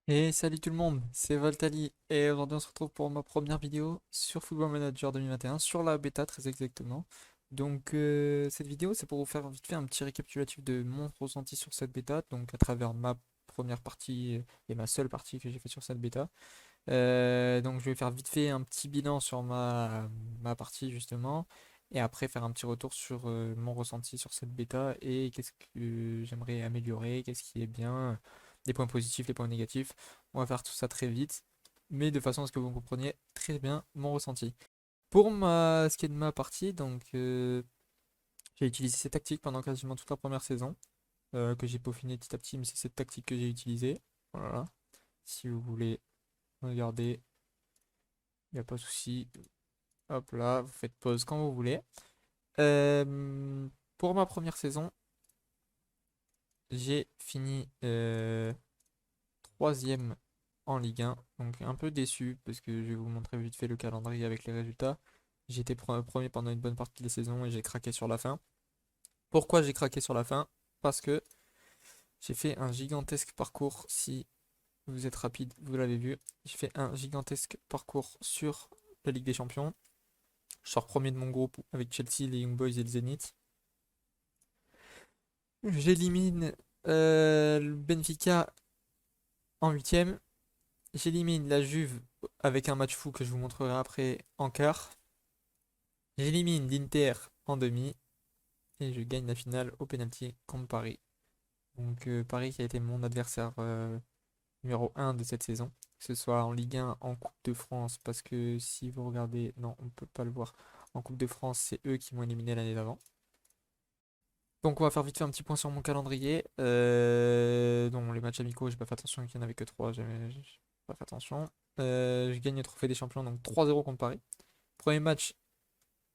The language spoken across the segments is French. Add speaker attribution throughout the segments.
Speaker 1: Et salut tout le monde, c'est Valtali et aujourd'hui on se retrouve pour ma première vidéo sur Football Manager 2021, sur la bêta très exactement. Donc cette vidéo c'est pour vous faire vite fait un petit récapitulatif de mon ressenti sur cette bêta, donc à travers ma première partie et ma seule partie que j'ai fait sur cette bêta. Donc je vais faire vite fait un petit bilan sur ma partie justement, et après faire un petit retour sur mon ressenti sur cette bêta et qu'est-ce que j'aimerais améliorer, qu'est-ce qui est bien, les points positifs, les points négatifs. On va faire tout ça très vite, mais de façon à ce que vous compreniez très bien mon ressenti. Pour ce qui est de ma partie, donc j'ai utilisé ces tactiques pendant quasiment toute la première saison, que j'ai peaufiné petit à petit, mais c'est cette tactique que j'ai utilisée. Voilà, si vous voulez regarder, il n'y a pas de souci. Hop là, vous faites pause quand vous voulez. Euh, pour ma première saison, j'ai fini troisième en Ligue 1. Donc un peu déçu parce que je vais vous montrer vite fait le calendrier avec les résultats. J'ai été premier pendant une bonne partie de la saison et j'ai craqué sur la fin. Pourquoi j'ai craqué sur la fin? Parce que j'ai fait un gigantesque parcours. Si vous êtes rapide, vous l'avez vu. J'ai fait un gigantesque parcours sur la Ligue des Champions. Je sors premier de mon groupe avec Chelsea, les Young Boys et le Zenit. J'élimine le Benfica en huitième. J'élimine la Juve avec un match fou que je vous montrerai après en quart. J'élimine l'Inter en demi. Et je gagne la finale au penalty contre Paris. Donc Paris qui a été mon adversaire numéro un de cette saison. Que ce soit en Ligue 1, en Coupe de France. Parce que si vous regardez, non, on ne peut pas le voir. En Coupe de France, c'est eux qui m'ont éliminé l'année d'avant. Donc on va faire vite fait un petit point sur mon calendrier. Donc les matchs amicaux, j'ai pas fait attention qu'il n'y en avait que 3, j'ai pas fait attention. Je gagne le trophée des champions, donc 3-0 contre Paris. Premier match,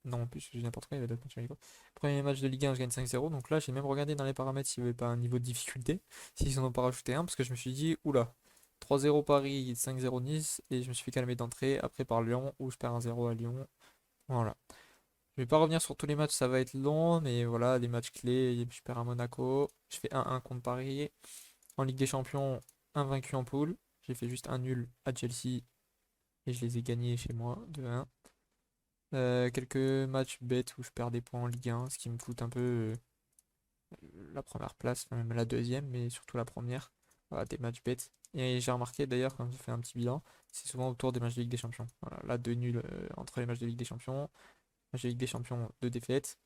Speaker 1: non en plus j'ai n'importe quoi, il y avait d'autres matchs amicaux. Premier match de Ligue 1, je gagne 5-0. Donc là j'ai même regardé dans les paramètres s'il n'y avait pas un niveau de difficulté, s'ils en ont pas rajouté un, parce que je me suis dit, oula, 3-0 Paris, 5-0 Nice, et je me suis fait calmer d'entrée, après par Lyon, où je perds 1-0 à Lyon. Voilà. Je vais pas revenir sur tous les matchs, ça va être long, mais voilà, les matchs clés, je perds à Monaco, je fais 1-1 contre Paris. En Ligue des Champions, invaincu en poule. J'ai fait juste un nul à Chelsea et je les ai gagnés chez moi 2-1. Quelques matchs bêtes où je perds des points en Ligue 1, ce qui me coûte un peu la première place, enfin, même la deuxième, mais surtout la première. Voilà, des matchs bêtes. Et j'ai remarqué d'ailleurs, quand je fais un petit bilan, c'est souvent autour des matchs de Ligue des Champions. Voilà, là, deux nuls entre les matchs de Ligue des Champions. Match de Ligue des Champions, deux défaites.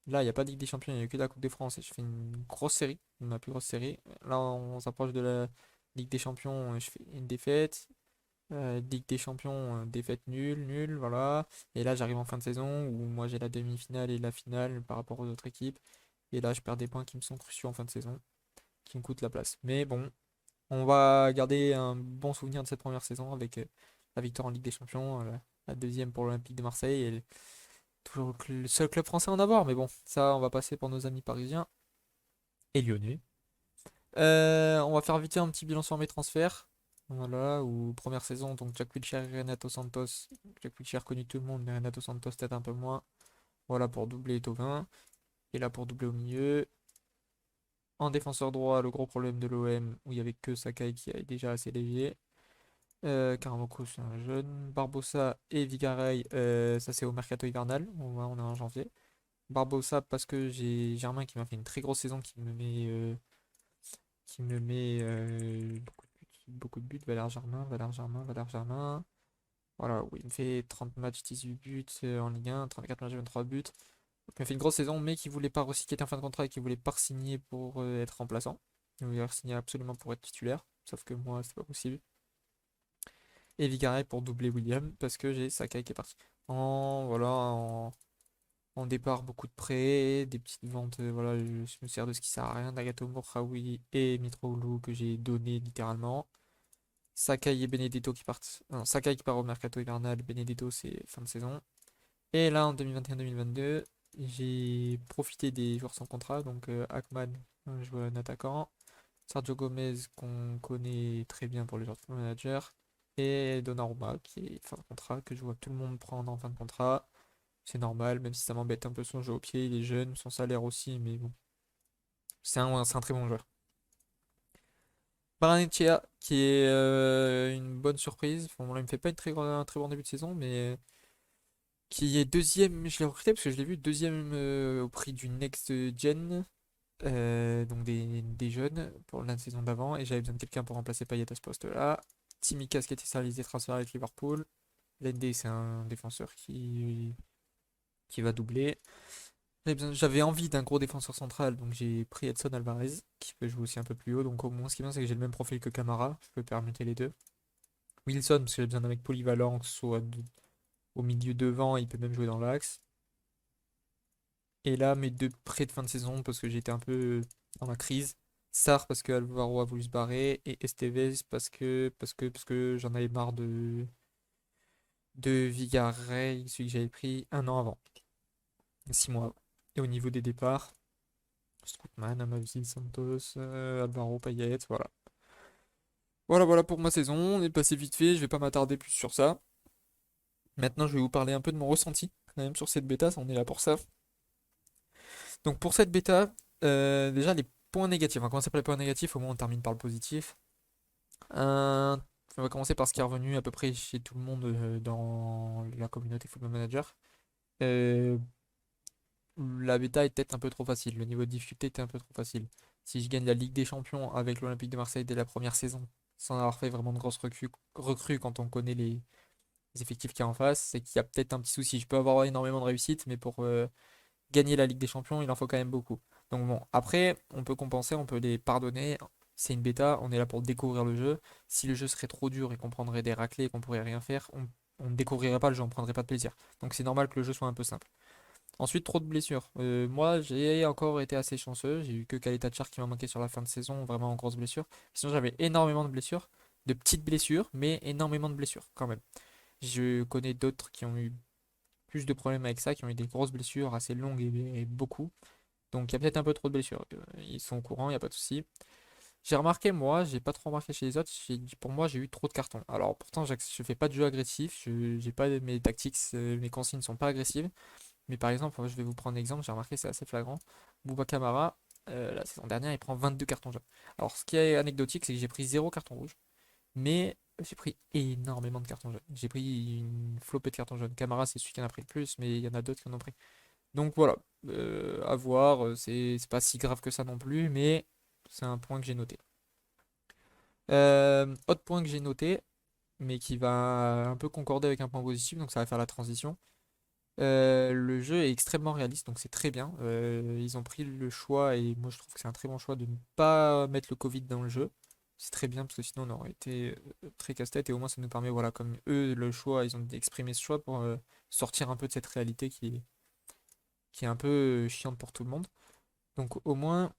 Speaker 1: Là, il n'y a pas de Ligue des Champions, il n'y a que de la Coupe de France et je fais une grosse série, ma plus grosse série. Là, on s'approche de la Ligue des Champions, je fais une défaite. Ligue des Champions, défaite nulle, nulle, voilà. Et là, j'arrive en fin de saison où moi j'ai la demi-finale et la finale par rapport aux autres équipes. Et là, je perds des points qui me sont cruciaux en fin de saison, qui me coûtent la place. Mais bon, on va garder un bon souvenir de cette première saison avec la victoire en Ligue des Champions, la deuxième pour l'Olympique de Marseille et toujours le seul club français à en avoir. Mais bon, ça, on va passer pour nos amis parisiens et lyonnais. On va faire vite fait un petit bilan sur mes transferts. Voilà, ou première saison, donc Jack Wilshere et Renato Santos. Jack Wilshere connu tout le monde, mais Renato Santos peut-être un peu moins. Voilà pour doubler Thauvin. Et là pour doubler au milieu. En défenseur droit, le gros problème de l'OM, où il n'y avait que Sakai qui est déjà assez léger. Karamoko, c'est un jeune. Barbosa et Vigaray, ça c'est au mercato hivernal. On est en janvier. Barbosa parce que j'ai Germain qui m'a fait une très grosse saison qui me met beaucoup de buts. Valère Germain, Valère Germain, Valère Germain. Voilà, où il me fait 30 matchs, 18 buts en Ligue 1, 34 matchs, 23 buts. Il m'a fait une grosse saison, mais qui voulait pas qui était en fin de contrat et qui voulait pas signer pour être remplaçant. Il voulait signer absolument pour être titulaire, sauf que moi, c'est pas possible. Et Vigaray pour doubler William, parce que j'ai Sakai qui est parti. Voilà, en départ, beaucoup de prêts, des petites ventes, voilà, je me sers de ce qui sert à rien, Nagato Moraoui et Mitroglou que j'ai donné littéralement. Sakai et Benedetto qui partent. Non, Sakai qui part au mercato hivernal, Benedetto c'est fin de saison. Et là en 2021-2022, j'ai profité des joueurs sans contrat, donc Akman, un joueur attaquant, Sergio Gomez qu'on connaît très bien pour les joueurs de Football Manager, et Donnarumma qui est fin de contrat, que je vois tout le monde prendre en fin de contrat. C'est normal, même si ça m'embête un peu son jeu au pied, il est jeune, son salaire aussi, mais bon, c'est un très bon joueur. Barrenetxea, qui est une bonne surprise. Bon, là, il me fait pas un très bon début de saison, mais qui est deuxième. Je l'ai recruté parce que je l'ai vu deuxième au prix du Next Gen, donc des jeunes pour la saison d'avant, et j'avais besoin de quelqu'un pour remplacer Payet à ce poste-là. Tsimikas qui a été stérilisé, transféré avec Liverpool. Lende, c'est un défenseur qui va doubler. J'avais envie d'un gros défenseur central, donc j'ai pris Edson Alvarez, qui peut jouer aussi un peu plus haut. Donc au moins, ce qui est bien, c'est que j'ai le même profil que Camara. Je peux permuter les deux. Wilson, parce que j'ai besoin d'un mec polyvalent, que ce soit au milieu devant, il peut même jouer dans l'axe. Et là, mes deux prêts de fin de saison, parce que j'étais un peu dans la crise. Sarr, parce que Alvaro a voulu se barrer. Et Estevez, parce que j'en avais marre de Villarreal, celui que j'avais pris un an avant, 6 mois avant. Et au niveau des départs, Strootman, Amavi, Santos, Alvaro, Payet, voilà. Voilà pour ma saison. On est passé vite fait, je vais pas m'attarder plus sur ça. Maintenant, je vais vous parler un peu de mon ressenti quand même sur cette bêta, on est là pour ça. Donc pour cette bêta, déjà les points négatifs. On va commencer par les points négatifs, au moins on termine par le positif. On va commencer par ce qui est revenu à peu près chez tout le monde dans la communauté Football Manager. Euh, la bêta est peut-être un peu trop facile, le niveau de difficulté était un peu trop facile. Si je gagne la Ligue des Champions avec l'Olympique de Marseille dès la première saison, sans avoir fait vraiment de grosses recrues quand on connaît les effectifs qu'il y a en face, c'est qu'il y a peut-être un petit souci. Je peux avoir énormément de réussite, mais pour gagner la Ligue des Champions, il en faut quand même beaucoup. Donc bon, après, on peut compenser, on peut les pardonner. C'est une bêta, on est là pour découvrir le jeu. Si le jeu serait trop dur et qu'on prendrait des raclés et qu'on pourrait rien faire, on ne découvrirait pas le jeu, on prendrait pas de plaisir. Donc c'est normal que le jeu soit un peu simple. Ensuite, trop de blessures. Moi, j'ai encore été assez chanceux. J'ai eu que Kaleta Tchar qui m'a manqué sur la fin de saison, vraiment en grosse blessure. Sinon, j'avais énormément de blessures, de petites blessures, mais énormément de blessures quand même. Je connais d'autres qui ont eu plus de problèmes avec ça, qui ont eu des grosses blessures assez longues et beaucoup. Donc il y a peut-être un peu trop de blessures. Ils sont au courant, il n'y a pas de souci. J'ai remarqué, moi, j'ai pas trop remarqué chez les autres, pour moi j'ai eu trop de cartons. Alors pourtant je fais pas de jeu agressif, j'ai pas mes tactiques, mes consignes sont pas agressives. Mais par exemple, je vais vous prendre un exemple, j'ai remarqué c'est assez flagrant. Bouba Camara, la saison dernière, il prend 22 cartons jaunes. Alors ce qui est anecdotique, c'est que j'ai pris 0 carton rouge. Mais j'ai pris énormément de cartons jaunes. J'ai pris une flopée de cartons jaunes. Camara, c'est celui qui en a pris le plus, mais il y en a d'autres qui en ont pris. Donc voilà, à voir, c'est pas si grave que ça non plus, mais c'est un point que j'ai noté. Autre point que j'ai noté, mais qui va un peu concorder avec un point positif, donc ça va faire la transition. Le jeu est extrêmement réaliste, donc c'est très bien. Ils ont pris le choix, et moi je trouve que c'est un très bon choix de ne pas mettre le Covid dans le jeu. C'est très bien parce que sinon on aurait été très casse-tête et au moins ça nous permet, voilà, comme eux, le choix, ils ont exprimé ce choix pour sortir un peu de cette réalité qui est un peu chiante pour tout le monde. Donc au moins,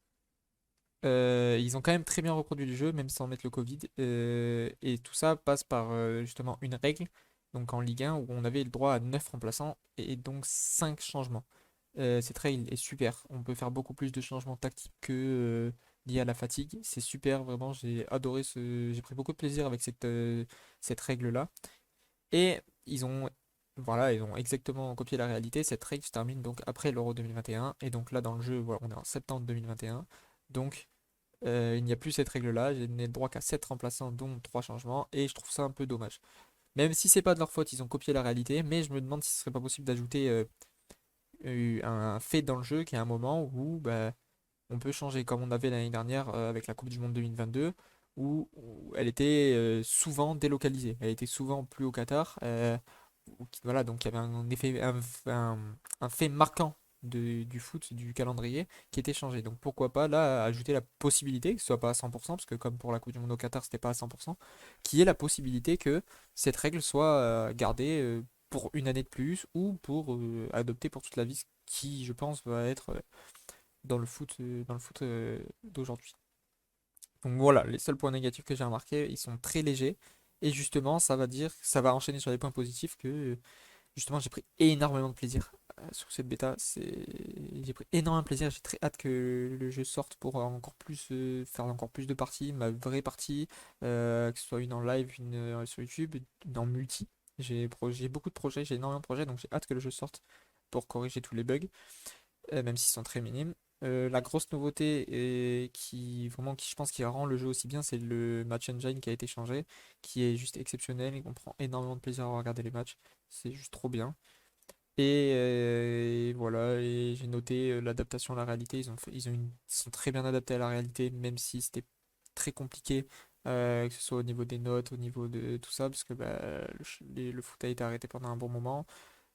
Speaker 1: ils ont quand même très bien reproduit le jeu, même sans mettre le Covid. Et tout ça passe par justement une règle, donc en Ligue 1, où on avait le droit à 9 remplaçants et donc 5 changements. Cette règle est super. On peut faire beaucoup plus de changements tactiques que liés à la fatigue. C'est super, vraiment, j'ai adoré J'ai pris beaucoup de plaisir avec cette règle-là. Et ils ont exactement copié la réalité. Cette règle se termine donc après l'Euro 2021. Et donc là, dans le jeu, voilà, on est en septembre 2021. Donc il n'y a plus cette règle-là. J'ai donné le droit qu'à 7 remplaçants, dont 3 changements. Et je trouve ça un peu dommage. Même si c'est pas de leur faute, ils ont copié la réalité. Mais je me demande si ce serait pas possible d'ajouter un fait dans le jeu qui est un moment où bah, on peut changer, comme on avait l'année dernière avec la Coupe du Monde 2022, où elle était souvent délocalisée. Elle était souvent plus au Qatar. Voilà, donc il y avait un effet, un fait marquant du foot, du calendrier, qui était changé. Donc pourquoi pas là ajouter la possibilité, que ce soit pas à 100%, parce que comme pour la Coupe du Monde au Qatar, c'était pas à 100%, qui est la possibilité que cette règle soit gardée pour une année de plus ou pour adopter pour toute la vie, ce qui, je pense, va être dans le foot d'aujourd'hui. Donc voilà, les seuls points négatifs que j'ai remarqués, ils sont très légers. Et justement, ça va enchaîner sur les points positifs que justement j'ai pris énormément de plaisir sur cette bêta. J'ai pris énormément de plaisir. J'ai très hâte que le jeu sorte pour encore plus faire encore plus de parties, ma vraie partie, que ce soit une en live, une sur YouTube, une en multi. J'ai beaucoup de projets, j'ai énormément de projets, donc j'ai hâte que le jeu sorte pour corriger tous les bugs, même s'ils sont très minimes. La grosse nouveauté et qui vraiment qui je pense qui rend le jeu aussi bien, c'est le match engine qui a été changé, qui est juste exceptionnel et qu'on prend énormément de plaisir à regarder les matchs. C'est juste trop bien. Et voilà, et j'ai noté l'adaptation à la réalité. Ils sont très bien adaptés à la réalité, même si c'était très compliqué, que ce soit au niveau des notes, au niveau de tout ça, parce que bah, le foot a été arrêté pendant un bon moment.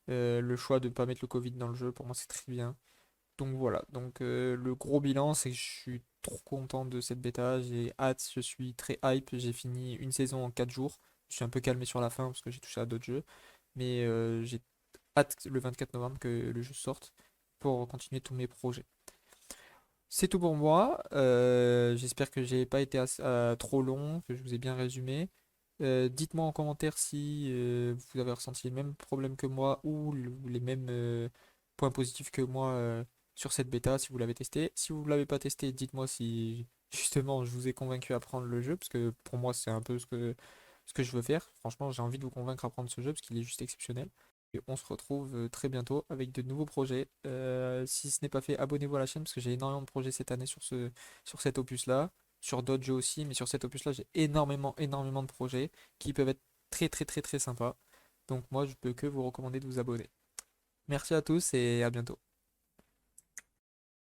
Speaker 1: Le choix de ne pas mettre le Covid dans le jeu, pour moi, c'est très bien. Donc voilà, donc le gros bilan, c'est que je suis trop content de cette bêta, j'ai hâte, je suis très hype, j'ai fini une saison en 4 jours, je suis un peu calmé sur la fin parce que j'ai touché à d'autres jeux, mais j'ai hâte le 24 novembre que le jeu sorte pour continuer tous mes projets. C'est tout pour moi, j'espère que j'ai pas été trop long, que je vous ai bien résumé. Dites-moi en commentaire si vous avez ressenti les mêmes problèmes que moi ou les mêmes points positifs que moi sur cette bêta, si vous l'avez testé. Si vous ne l'avez pas testé, dites-moi si justement je vous ai convaincu à prendre le jeu, parce que pour moi c'est un peu ce que je veux faire. Franchement, j'ai envie de vous convaincre à prendre ce jeu parce qu'il est juste exceptionnel. Et on se retrouve très bientôt avec de nouveaux projets. Si ce n'est pas fait, abonnez-vous à la chaîne parce que j'ai énormément de projets cette année sur cet opus-là, sur d'autres jeux aussi, mais sur cet opus-là, j'ai énormément de projets qui peuvent être très sympas. Donc moi, je peux que vous recommander de vous abonner. Merci à tous et à bientôt.